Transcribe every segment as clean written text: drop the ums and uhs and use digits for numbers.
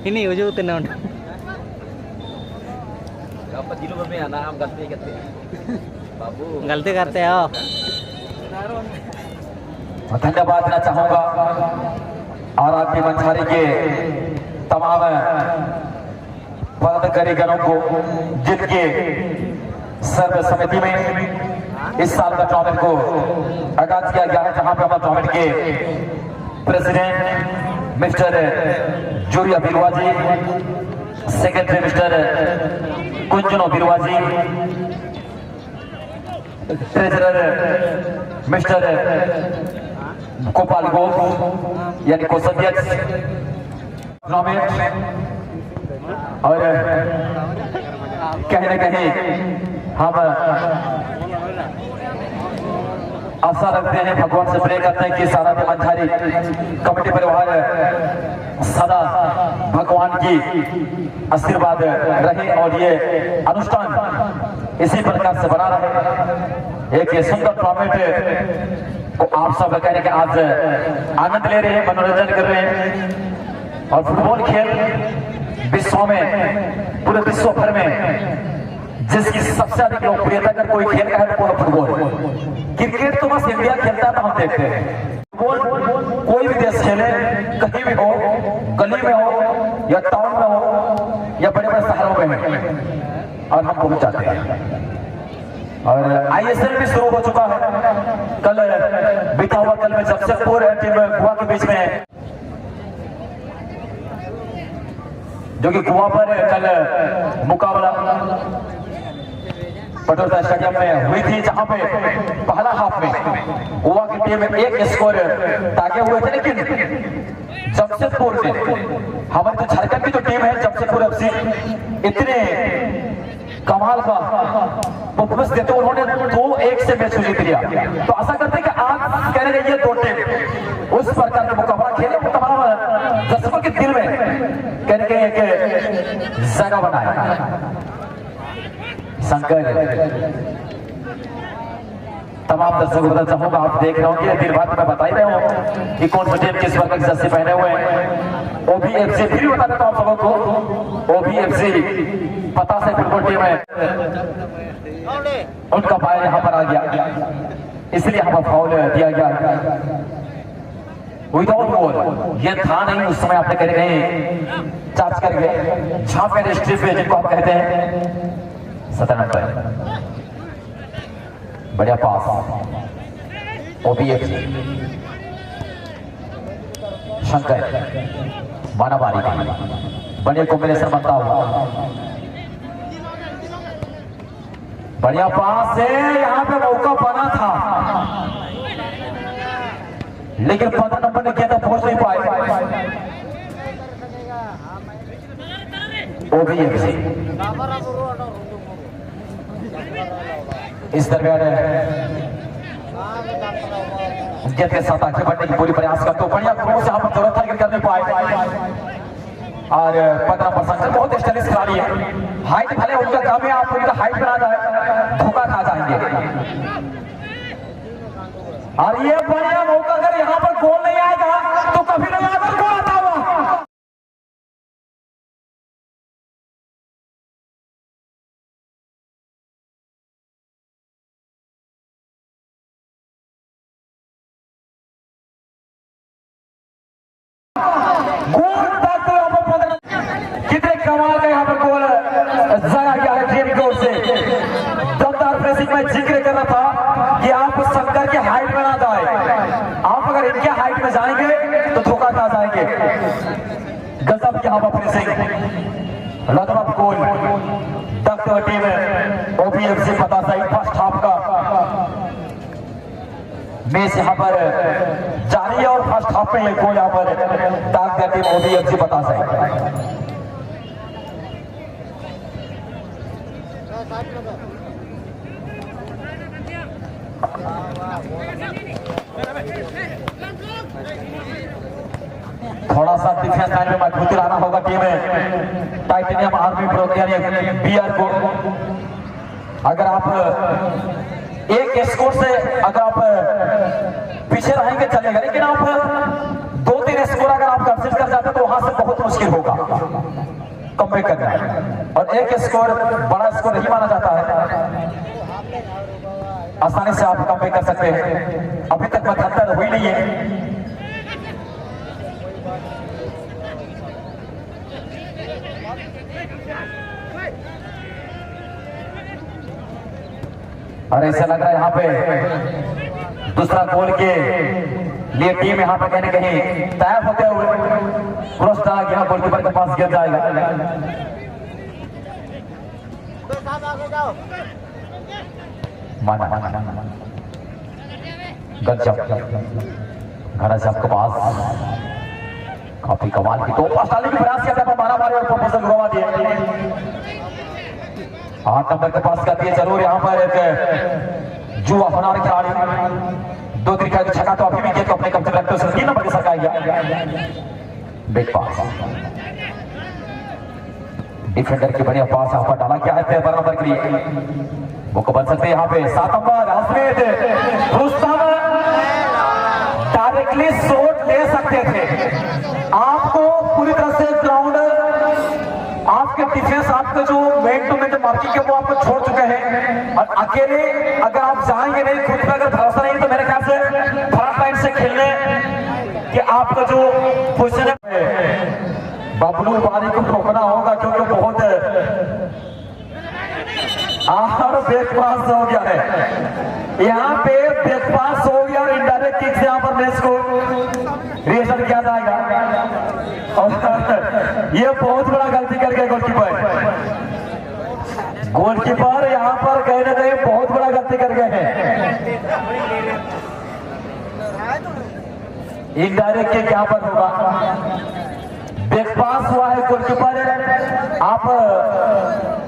Ini ujung tenang. Apa dulu में आना हम गलती करते हैं बाबू गलती करते हो। धन्यवाद देना चाहूंगा और आपके मंझारी के तमाम पदाधिकारीगणों को जिनके सर्व समिति में इस साल का टूर्नामेंट को आगाज किया गया है, जहां पे हमारे टूर्नामेंट के प्रेसिडेंट मिस्टर जूरिया बिरवा जी, सेक्रेटरी मिस्टर कुंजनो बिरवा जी, ट्रेजरर मिस्टर गोपाल गोप यानी कोषाध्यक्ष टूर्नामेंट, और कहीं न कहीं हम आशा रखते हैं, भगवान से प्रे करते हैं कि सारा मंझारी कमेटी परिवार सदा भगवान की आशीर्वाद रहे और ये अनुष्ठान इसी प्रकार से बना रहे। एक ये सुंदर टूर्नामेंट को आप सब कहने के आज आनंद ले रहे हैं, मनोरंजन कर रहे हैं। और फुटबॉल खेल विश्व में, पूरे विश्व भर में जिसकी सबसे अधिक लोकप्रियता अगर कोई खेल का है तो फुटबॉल। क्रिकेट तो बस इंडिया खेलता है तो हम देखते हैं। फुटबॉल कोई भी देश खेले, कहीं भी हो, गली में हो या टाउन में हो या बड़े बड़े शहरों में है, और हम पहुंच जाते हैं। और ISL भी शुरू हो चुका है। कल बीता हुआ कल में जमशेदपुर टीम गोवा के बीच में, जो कि गोवा पर कल मुकाबला पटोला स्टेडियम में हुई थी, जहां पे पहला हाफ में गोवा की टीम एक स्कोर ताके हुए थे, लेकिन जमशेदपुर ने, हमारी तो झारखंड की जो टीम है जमशेदपुर FC, इतने कमाल का परफॉर्मेंस देते उन्होंने 2-1 से मैच जीत लिया। तो आशा करते हैं कि आज कह रहे ये दो टीम उस प्रकार का मुकाबला खेले, वो तमाम दर्शकों के दिल में कहने के एक जगह बनाए। शंकर तमाम दर्शकों को बताना चाहूंगा, आप देख रहे होंगे दिन बाद मैं बता ही रहे हो कि कौन सा टीम किस प्रकार की जर्सी पहने हुए हैं। OBFC फिर बता देता हूं आप सबों को, OBFC पता से फुटबॉल टीम है, उनका पाया यहां पर आ गया, इसलिए हमें फाउल दिया गया विदाउट बॉल। ये था नहीं उस समय, आपने कहीं कहीं चार्ज कर गए, छाप कर स्ट्रिप पे जिनको आप कहते हैं 17 नंबर। बढ़िया पास OBFC, शंकर मानाबारी का बढ़िया कॉम्बिनेशन बनता हुआ, बढ़िया पास है। यहाँ पे मौका बना था लेकिन 15 नंबर ने किया था, पहुंच नहीं पाए। OBFC इस दरमियान जीत के साथ आगे बढ़ने की पूरी प्रयास करते हो। बढ़िया क्रॉस यहाँ पर जरूरत था लेकिन कर नहीं पाए। और 15% बहुत स्टाइलिश खिलाड़ी है, हाइट भले उनका कम है, आप उनका हाइट पर आ जाए धोखा खा जाएंगे। और ये बढ़िया मौका, अगर यहाँ पर गोल नहीं आएगा तो कभी नहीं आएगा गोल आता हुआ। कितने कमाल का यहाँ पर गोल जरा गया है टीम की ओर से। दमदार प्रेसिंग में जिक्र कर रहा था कि आप शंकर के हाइट में ना जाए, आप अगर इनके हाइट में जाएंगे तो धोखा खा जाएंगे। गजब यहाँ पर प्रेसिंग, लगभग गोल तक टीम OBFC पता सही। फर्स्ट हाफ का मैच यहाँ पर जारी है और फर्स्ट हाफ में ये गोल यहाँ पर दाग कर टीम OBFC पता सही। थोड़ा सा डिफेंस लाइन में मजबूती लाना होगा टीम टाइटेनियम आर्मी प्रो यानी BR को। अगर आप एक स्कोर से अगर आप पीछे रहेंगे चलेगा, लेकिन आप 2-3 स्कोर अगर आप कंसीडर कर जाते तो वहां से बहुत मुश्किल होगा। कमबैक करना है और एक स्कोर बड़ा स्कोर नहीं माना जाता है, आसानी से आप कमबैक कर सकते हैं। अभी तक 72 हुई नहीं है। और ऐसा लग रहा है यहाँ पे दूसरा गोल के लिए टीम यहाँ पे कहीं कहीं तैयार होते हुए क्रॉस डाला गया, गोलकीपर के पास गिर जाएगा। माना घड़ा से आपके पास काफी कमाल की टोप डालने की प्रयास किया था, मारा मारे और प्रपोजल घुमा दिए। 8 नंबर के पास करती है जरूर यहाँ पर एक जुआ होनार खिलाड़ी, 2 तरीका की छक्का तो अभी भी गेंद को अपने कब्जे में रखते हुए 3 नंबर के साथ गया बिग पास, डिफेंडर की बढ़िया पास यहाँ पर डाला क्या है 13 नंबर के लिए, वो बन सकते हैं यहाँ पे 7 number Hasmeet Rustam directly shot ले सकते थे। आपको पूरी तरह से ग्राउंड आपके डिफेंस आपके जो मैन टू मैन मार्किंग है वो आपको छोड़ चुके हैं और अकेले अगर आप जाएंगे नहीं, खुद पे अगर भरोसा नहीं तो मेरे ख्याल से फ्रंट लाइन से खेलने कि आपका जो पोजीशन है बबलू बारी को रोकना होगा क्योंकि बहुत ब्रेकफास्ट हो गया है यहाँ पे, ब्रेकफास्ट हो गया और इनडायरेक्ट किक से यहाँ पर मैच को रिएक्शन किया जाएगा और ये बहुत बड़ा गलती कर गए गोलकीपर यहाँ पर कहीं ना कहीं बहुत बड़ा गलती कर गए हैं। इनडायरेक्ट किक यहाँ पर होगा, ब्रेकफास्ट हुआ है गोलकीपर, आप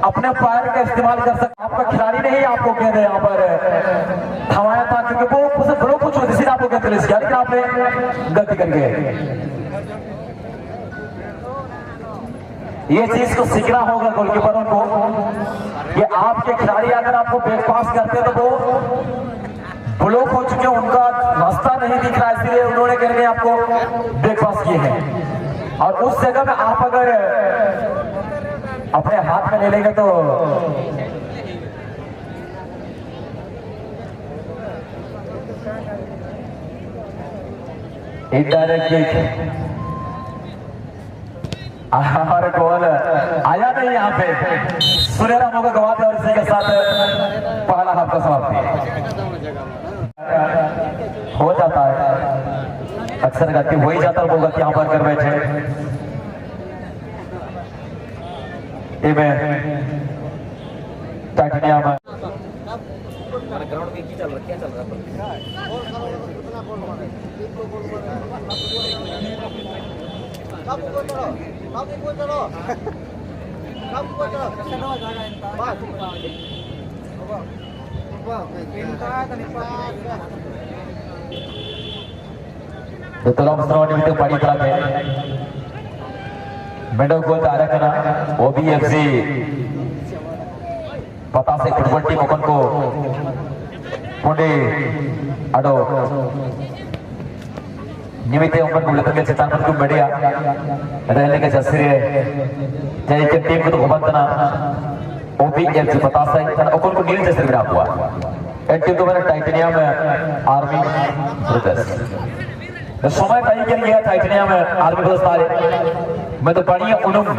अपने पैर का इस्तेमाल कर सकते, आपका खिलाड़ी नहीं आपको कह रहे यहाँ पर थमाया था क्योंकि वो उसे ब्लॉक कुछ होती थी, आपको कहते किया लेकिन आपने गलती कर गए। ये चीज को सीखना होगा गोलकीपरों को कि आपके खिलाड़ी अगर आपको ब्रेकफास्ट करते तो वो ब्लॉक हो चुके, उनका रास्ता नहीं दिख रहा, इसलिए उन्होंने करके आपको ब्रेकफास्ट किए हैं और उस जगह में आप अगर अपने हाथ में ले लेंगे तो इनडायरेक्ट हमारे गोल आया नहीं यहाँ पे, सुनहरा मौका गवाते और इसी के साथ पहला हाफ का समाप्ति हो जाता है। अक्सर गलती हो ही जाता है, वो गलती यहाँ पर कर बैठे टाइटेनियम ग्राउंड में क्या चल रहा पड़ी तरह मेडल गोल तारकना ओबीएफसी पता से फुटबॉल टीम ओपन को पुणे अडो निमित्त ओपन बुलेट में चितान पर तुम बढ़िया रहने के जैसे जय के टीम को तो घुमातना ओबीएफसी पता से ओपन को नील जैसे गिरा हुआ एक टीम तो मैंने टाइटेनियम आर्मी ब्रदर्स समय कहीं के लिए टाइटेनियम आर्मी ब्रदर्स तारे मैं तो बढ़िया उन्होंने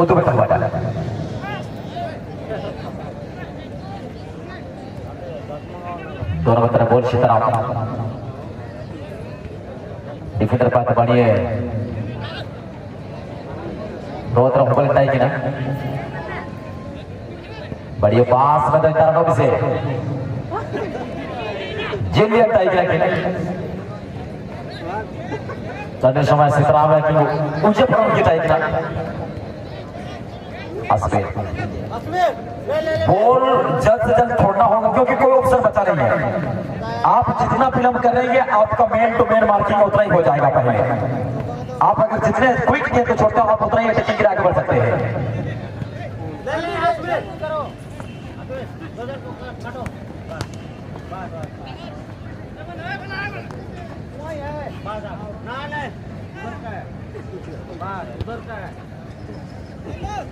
उतो में तलवा डाला दोनों तरफ बोल शितरा डिफेंडर पाते बढ़िया दो तरफ बल टाई की ना बढ़िया पास में तो इतना भी से जिलियन टाई की ना चलने समय सितरा है कि ऊंचे पर की टाइप ना बॉल जल्द से जल्द छोड़ना होगा क्योंकि कोई ऑप्शन बचा नहीं है। आप जितना फिल्म करेंगे आपका मेन टू मेन मार्किंग उतना ही हो जाएगा। पहले आप अगर जितने क्विक गेंद को छोड़ते हो आप उतना ही अटैकिंग के आगे बढ़ सकते हैं। Betul.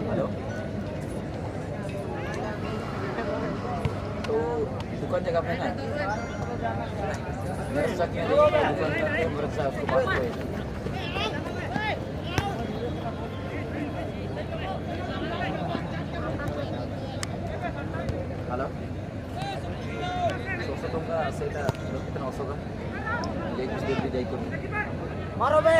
Halo. Itu bukan jaga penat. Meresaknya dia bukan meresak rumah gue. Halo. Sosok tuh nggak saya kita nosok kan? Jadi mesti dia ikut. Maro be.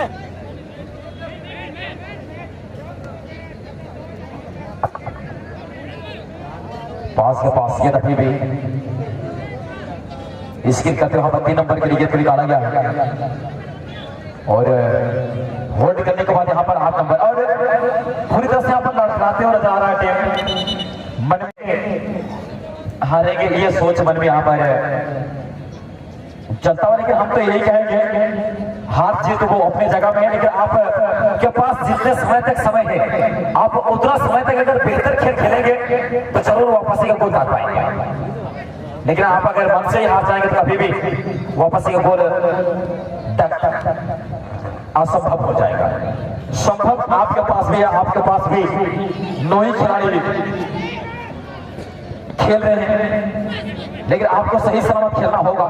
पास के पास ये अभी भी स्किल करते हुए 3 नंबर के लिए निकाला गया और होल्ड करने के बाद यहाँ पर 8 नंबर और पूरी तरह से यहाँ पर लड़खड़ाते हुए नजर आ रहा है टीम मन में हारेंगे ये सोच मन में यहाँ पर चलता हुआ, लेकिन हम तो यही कहेंगे हार जीत वो अपनी जगह में है, लेकिन आप के पास जितने समय तक समय है आप उतना समय तक अगर बेहतर खेल खेलेंगे तो जरूर वापसी का गोल दाग पाएंगे, लेकिन आप अगर मन से ही हार जाएंगे तो कभी भी वापसी का गोल असंभव हो जाएगा। संभव आपके पास भी है, आपके पास भी 9 ही खिलाड़ी खेल रहे हैं, लेकिन आपको सही सलामत खेलना होगा।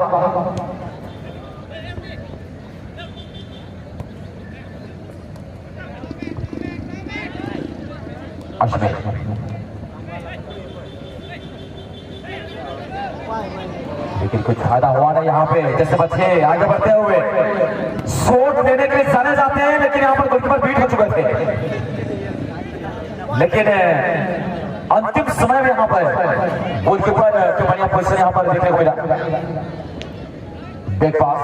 लेकिन कुछ फायदा हुआ नहीं यहाँ पे, जैसे बच्चे आगे बढ़ते हुए शॉट देने के लिए चले जाते हैं, लेकिन यहाँ पर गोलकीपर बीट हो चुके थे, लेकिन अंतिम समय में यहाँ पर गोलकीपर की बढ़िया पोजीशन यहाँ पर देखने को मिला। बैक पास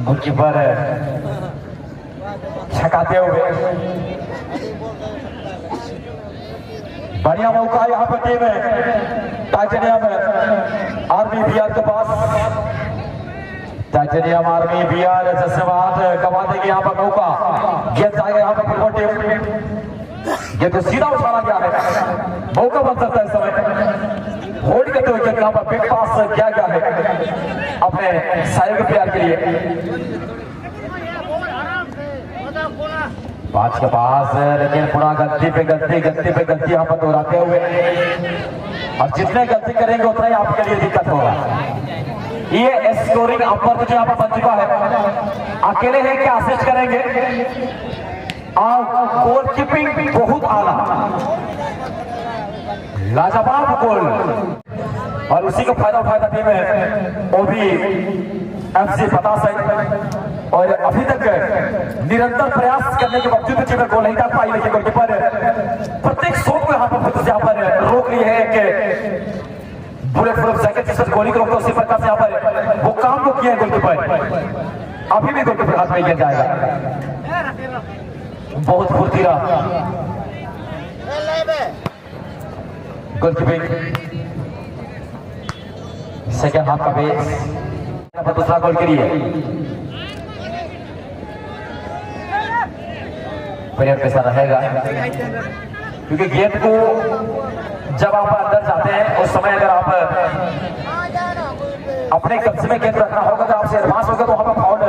गोलकीपर छकाते हुए बढ़िया मौका यहाँ पर टीम टाइटेनियम आर्मी बिहार के पास। टाइटेनियम आर्मी बिहार जैसेबाद गवा देगी यहाँ पर मौका, गेंद जाएगा यहाँ पर फुटबॉल टीम, ये तो सीधा उछाला गया है, मौका बन सकता है इस समय। होल्ड करते हुए यहाँ पर बिग पास किया गया है अपने सहयोगी प्लेयर के लिए। 5 के पास, लेकिन पुनः गलती पे गलती यहाँ पर दोहराते हुए, और जितने गलती करेंगे उतना ही आपके लिए दिक्कत होगा। ये स्कोरिंग अपर जो यहाँ पर बन चुका है, अकेले है क्या असिस्ट करेंगे, और गोल कीपिंग बहुत आला, लाजवाब गोल, और उसी का फायदा उठाया टीम है ओबी एफसी बतास, और अभी तक निरंतर प्रयास करने के बावजूद टीम गोल नहीं कर पाई, लेकिन गोलकीपर प्रत्येक शॉट को यहाँ पर रोक लिए है कि बुलेट प्रूफ जैकेट जिस पर गोली को रोकते उसी प्रकार से यहाँ पर वो काम को किया है गोलकीपर। अभी भी गोलकीपर हाथ में गिर जाएगा, बहुत फुर्तीला गोलकीपिंग। सेकेंड हाफ का बेस दूसरा गोल के लिए प्लेयर पैसा रहेगा, क्योंकि गेंद को जब आप अंदर जाते हैं उस समय अगर आप अपने कब्जे में गेंद रखना होगा तो आपसे एडवांस होगा तो वहां पर फाउल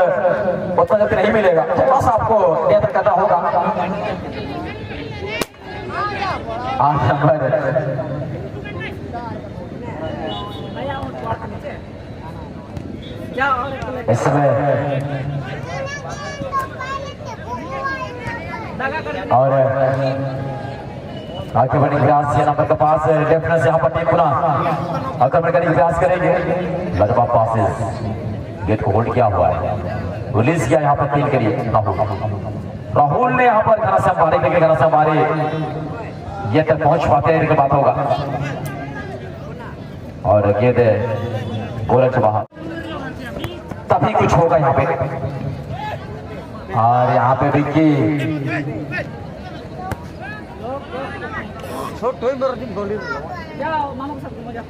उतना जल्दी नहीं मिलेगा, थोड़ा सा आपको नियंत्रण करना होगा। 8 नंबर इस समय और आगे बढ़ने के प्रयास नंबर के पास डेफिनेट यहाँ पर टीम पुनः आक्रमण करने के प्रयास करेंगे। लाजवाब पासेस, गेट को होल्ड किया हुआ है, रिलीज किया यहाँ पर 3 के लिए राहुल ने यहाँ पर घना से मारे, लेकिन घना से मारे ये तक पहुंच पाते हैं इनके बात होगा, और गेंद गोल से बाहर, तभी कुछ होगा यहाँ पे। और यहाँ पे विक्की छोटो ही मेरा दिन बोली जाओ मामा के साथ घूमो जाओ।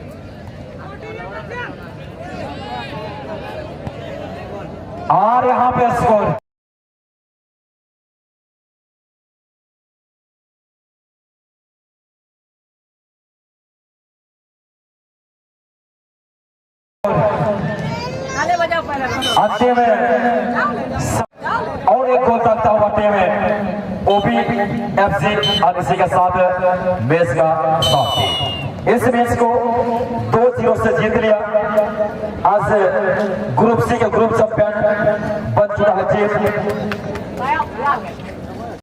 और यहाँ पे स्कोर ताले बजाओ पहले। अंतिम में और एक गोल तकता हुआ टीम है ओबी एफसी और इसी के साथ मैच का समाप्ति। इस मैच को 2-0 से जीत लिया। आज ग्रुप सी के ग्रुप चैंपियन बन चुका है टीम।